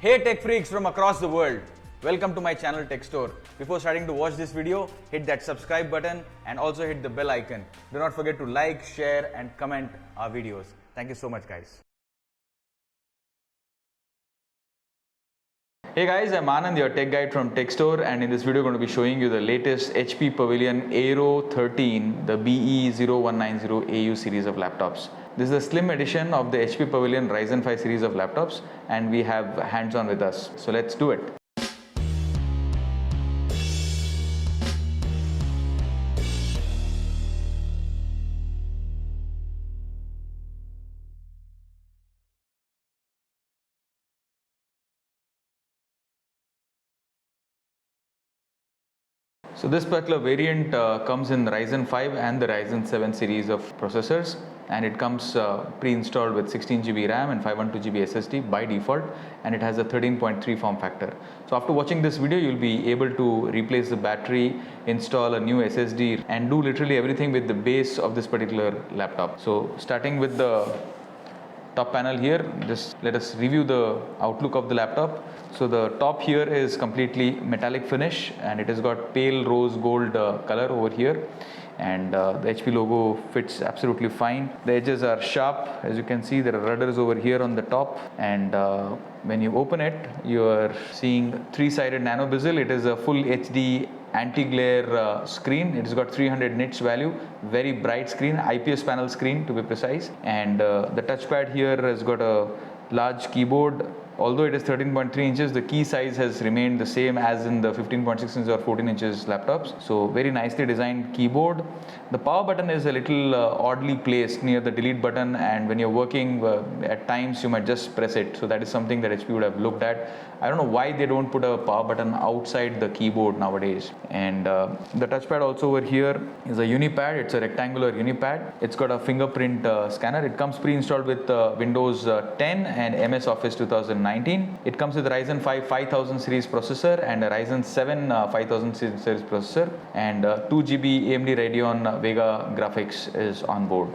Hey tech freaks from across the world, welcome to my channel Tech Store. Before starting to watch this video, hit that subscribe button and also hit the bell icon. Do not forget to like, share and comment our videos. Thank you so much guys. Hey guys, I'm Anand, your tech guide from Tech Store, and in this video I'm going to be showing you the latest HP Pavilion Aero 13, the BE0190AU series of laptops. This is a slim edition of the HP Pavilion Ryzen 5 series of laptops, and we have hands-on with us. So let's do it. So this particular variant comes in Ryzen 5 and the Ryzen 7 series of processors, and it comes pre-installed with 16GB RAM and 512GB SSD by default, and it has a 13.3 form factor. So after watching this video, you'll be able to replace the battery, install a new SSD and do literally everything with the base of this particular laptop. So starting with the top panel here, just let us review the outlook of the laptop. So the top here is completely metallic finish, and it has got pale rose gold color over here, and the HP logo fits absolutely fine. The edges are sharp. As you can see, there are rudders over here on the top, and when you open it, you are seeing three-sided nano bezel. It is a full HD anti-glare screen. It has got 300 nits value, very bright screen, IPS panel screen to be precise, and the touchpad here has got a large keyboard. Although it is 13.3 inches, the key size has remained the same as in the 15.6 inches or 14 inches laptops. So very nicely designed keyboard. The power button is a little oddly placed near the delete button, and when you're working at times you might just press it. So that is something that HP would have looked at. I don't know why they don't put a power button outside the keyboard nowadays. And the touchpad also over here is a unipad. It's a rectangular unipad. It's got a fingerprint scanner. It comes pre-installed with Windows 10 and MS Office 2019. It comes with Ryzen 5 5000 series processor and a Ryzen 7 5000 series processor, and 2GB AMD Radeon Vega graphics is on board.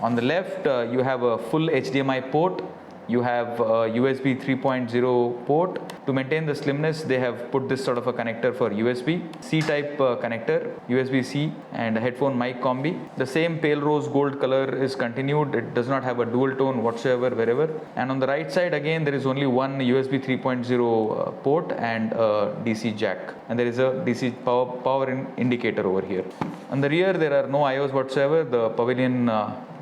On the left, you have a full HDMI port. You have a USB 3.0 port. To maintain the slimness, they have put this sort of a connector for USB, C-type connector, USB-C, and a headphone mic combi. The same pale rose gold color is continued. It does not have a dual tone whatsoever wherever. And on the right side, again, there is only one USB 3.0 port and a DC jack. And there is a DC power indicator over here. On the rear, there are no IOs whatsoever. The Pavilion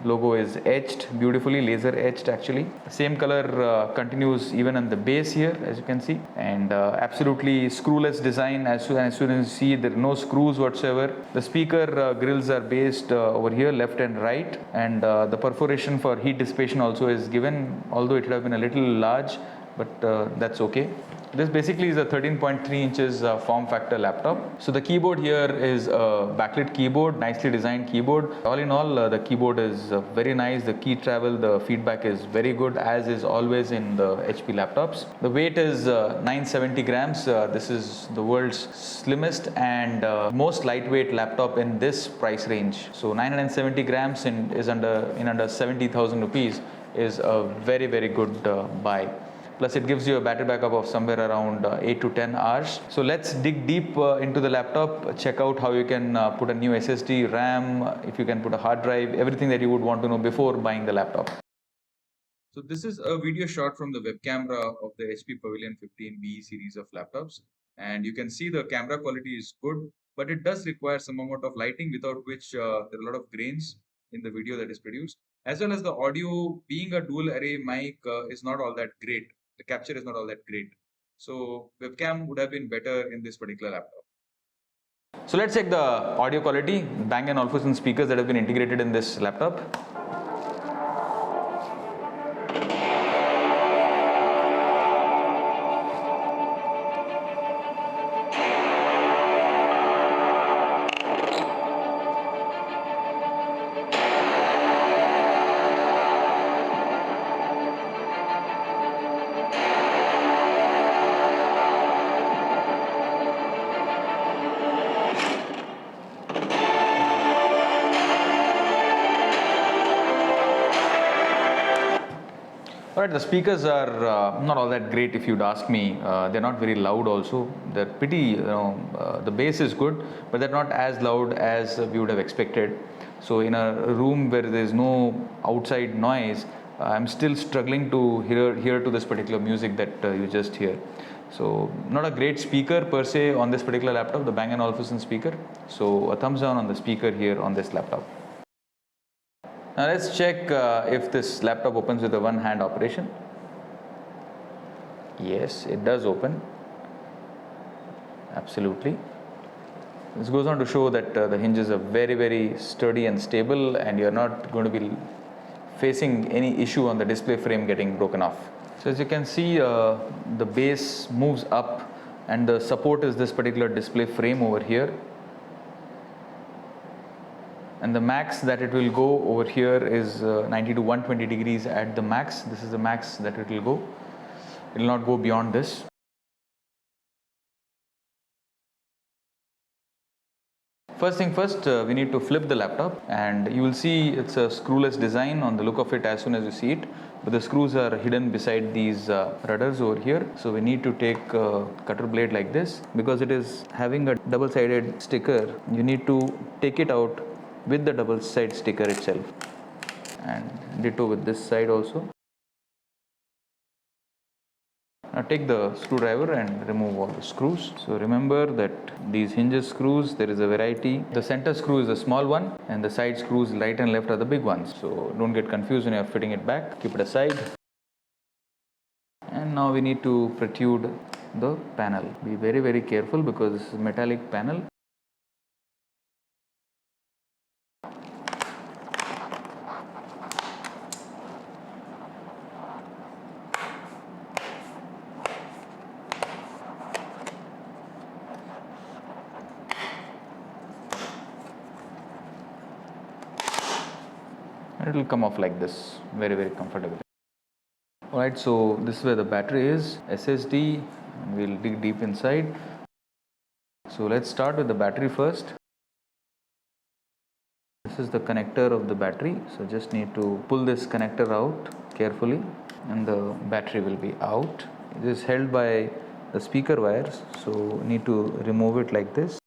logo is etched beautifully, laser etched actually. The same color continues even on the base here, as you can see, and absolutely screwless design. As soon as you see, there are no screws whatsoever. The speaker grills are based over here, left and right, and the perforation for heat dissipation also is given, although it would have been a little large, but that's okay. This basically is a 13.3 inches form factor laptop. So the keyboard here is a backlit keyboard, nicely designed keyboard. All in all, the keyboard is very nice. The key travel, the feedback is very good, as is always in the HP laptops. The weight is 970 grams. This is the world's slimmest and most lightweight laptop in this price range. So 970 grams is under 70,000 rupees is a very, very good buy. Plus it gives you a battery backup of somewhere around 8 to 10 hours. So let's dig deep into the laptop, check out how you can put a new SSD, RAM, if you can put a hard drive, everything that you would want to know before buying the laptop. So this is a video shot from the web camera of the HP Pavilion 15BE series of laptops. And you can see the camera quality is good, but it does require some amount of lighting, without which there are a lot of grains in the video that is produced. As well as the audio, being a dual array mic, is not all that great. The capture is not all that great. So webcam would have been better in this particular laptop. So let's check the audio quality. Bang & Olufsen speakers that have been integrated in this laptop. But the speakers are not all that great if you'd ask me. They're not very loud also. They're pretty, the bass is good, but they're not as loud as we would have expected. So in a room where there's no outside noise, I'm still struggling to hear to this particular music that you just hear. So not a great speaker per se on this particular laptop, the Bang & Olufsen speaker. So a thumbs down on the speaker here on this laptop. Now let's check if this laptop opens with a one-hand operation. Yes, it does open. Absolutely. This goes on to show that the hinges are very, very sturdy and stable, and you're not going to be facing any issue on the display frame getting broken off. So as you can see, the base moves up, and the support is this particular display frame over here. And the max that it will go over here is 90 to 120 degrees at the max. This is the max that it will go. It will not go beyond this. First thing first, we need to flip the laptop, and you will see it's a screwless design on the look of it as soon as you see it. But the screws are hidden beside these rudders over here. So we need to take a cutter blade like this. Because it is having a double-sided sticker, you need to take it out with the double side sticker itself, and ditto with this side also. Now take the screwdriver and remove all the screws. So remember that these hinges screws, there is a variety. The center screw is the small one, and the side screws right and left are the big ones. So don't get confused when you are fitting it back. Keep it aside. And now we need to protrude the panel. Be very, very careful because this is a metallic panel. It will come off like this, very, very comfortable. Alright, so this is where the battery is, SSD, and we'll dig deep inside. So let's start with the battery first. This is the connector of the battery, so just need to pull this connector out carefully, and the battery will be out. It is held by the speaker wires, so need to remove it like this.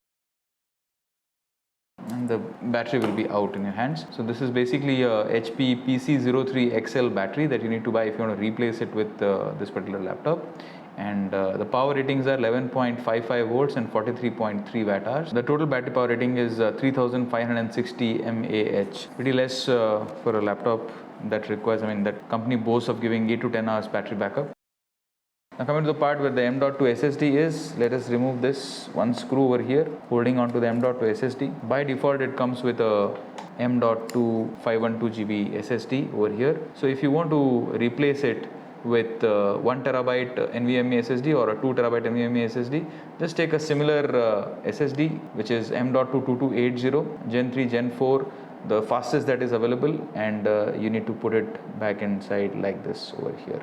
And the battery will be out in your hands. So this is basically a HP PC03XL battery that you need to buy if you want to replace it with this particular laptop. And the power ratings are 11.55 volts and 43.3 watt hours. The total battery power rating is 3560 mAh. Pretty less for a laptop that requires, that company boasts of giving 8 to 10 hours battery backup. Now coming to the part where the M.2 SSD is, let us remove this one screw over here holding onto the M.2 SSD. By default it comes with a M.2 512GB SSD over here. So if you want to replace it with 1TB NVMe SSD or a 2TB NVMe SSD, just take a similar SSD which is M.2 2280 Gen 3 Gen 4, the fastest that is available, and you need to put it back inside like this over here.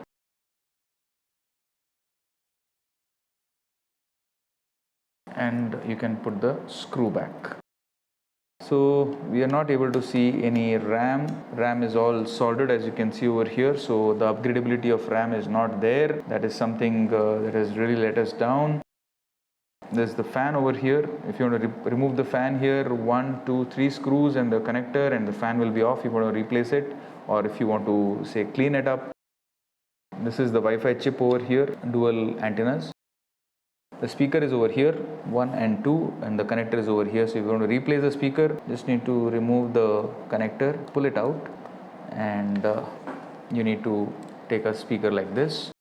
And you can put the screw back. So we are not able to see any RAM. RAM is all soldered as you can see over here. So the upgradability of RAM is not there. That is something that has really let us down. There's the fan over here. If you want to remove the fan here, 1, 2, 3 screws and the connector, and the fan will be off if you want to replace it, or if you want to say clean it up. This is the Wi-Fi chip over here, dual antennas. The speaker is over here, 1 and 2, and the connector is over here. So if you want to replace the speaker, just need to remove the connector, pull it out, and you need to take a speaker like this.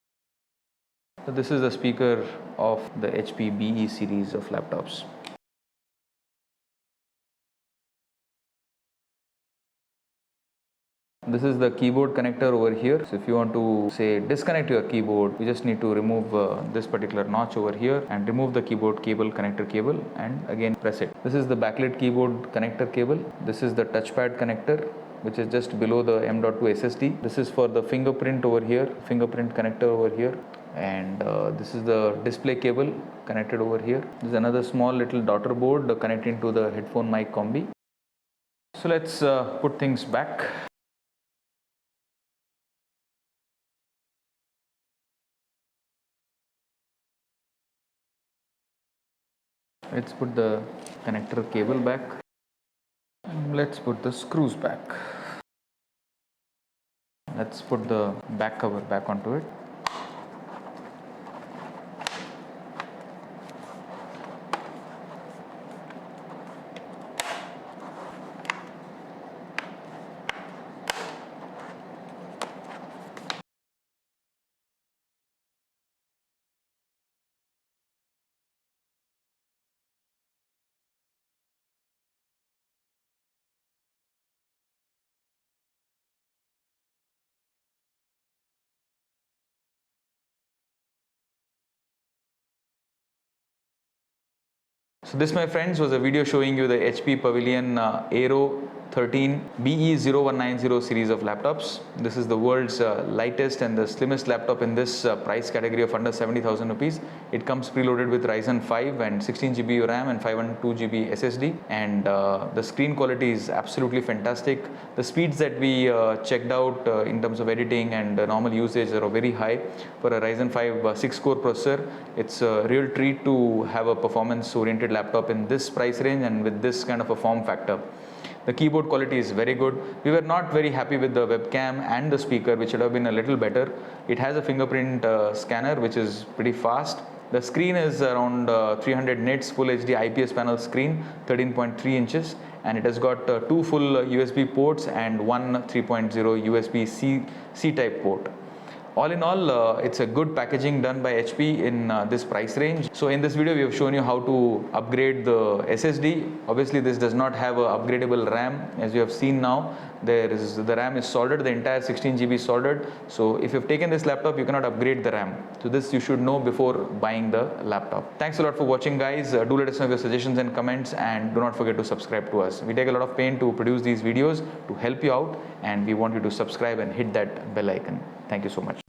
So this is the speaker of the HP BE series of laptops. This is the keyboard connector over here. So if you want to say disconnect your keyboard, you just need to remove this particular notch over here and remove the keyboard cable, connector cable, and again press it. This is the backlit keyboard connector cable. This is the touchpad connector, which is just below the M.2 SSD. This is for the fingerprint over here, fingerprint connector over here. And this is the display cable connected over here. This is another small little daughter board connecting to the headphone mic combi. So let's put things back. Let's put the connector cable back. Let's put the screws back. Let's put the back cover back onto it. So this, my friends, was a video showing you the HP Pavilion Aero 13 BE0190 series of laptops. This is the world's lightest and the slimmest laptop in this price category of under 70,000 rupees. It comes preloaded with Ryzen 5 and 16 GB RAM and 512 GB SSD, and the screen quality is absolutely fantastic. The speeds that we checked out in terms of editing and normal usage are very high. For a Ryzen 5 6-core processor, it's a real treat to have a performance-oriented laptop in this price range and with this kind of a form factor. The keyboard quality is very good. We were not very happy with the webcam and the speaker, which should have been a little better. It has a fingerprint scanner, which is pretty fast. The screen is around 300 nits Full HD IPS panel screen, 13.3 inches, and it has got two full USB ports and one 3.0 USB C-type port. All in all, it's a good packaging done by HP in this price range. So in this video, we have shown you how to upgrade the SSD. Obviously, this does not have a upgradable RAM. As you have seen now, the RAM is soldered, the entire 16 GB is soldered. So if you've taken this laptop, you cannot upgrade the RAM. So this you should know before buying the laptop. Thanks a lot for watching, guys. Do let us know your suggestions and comments, and do not forget to subscribe to us. We take a lot of pain to produce these videos to help you out, and we want you to subscribe and hit that bell icon. Thank you so much.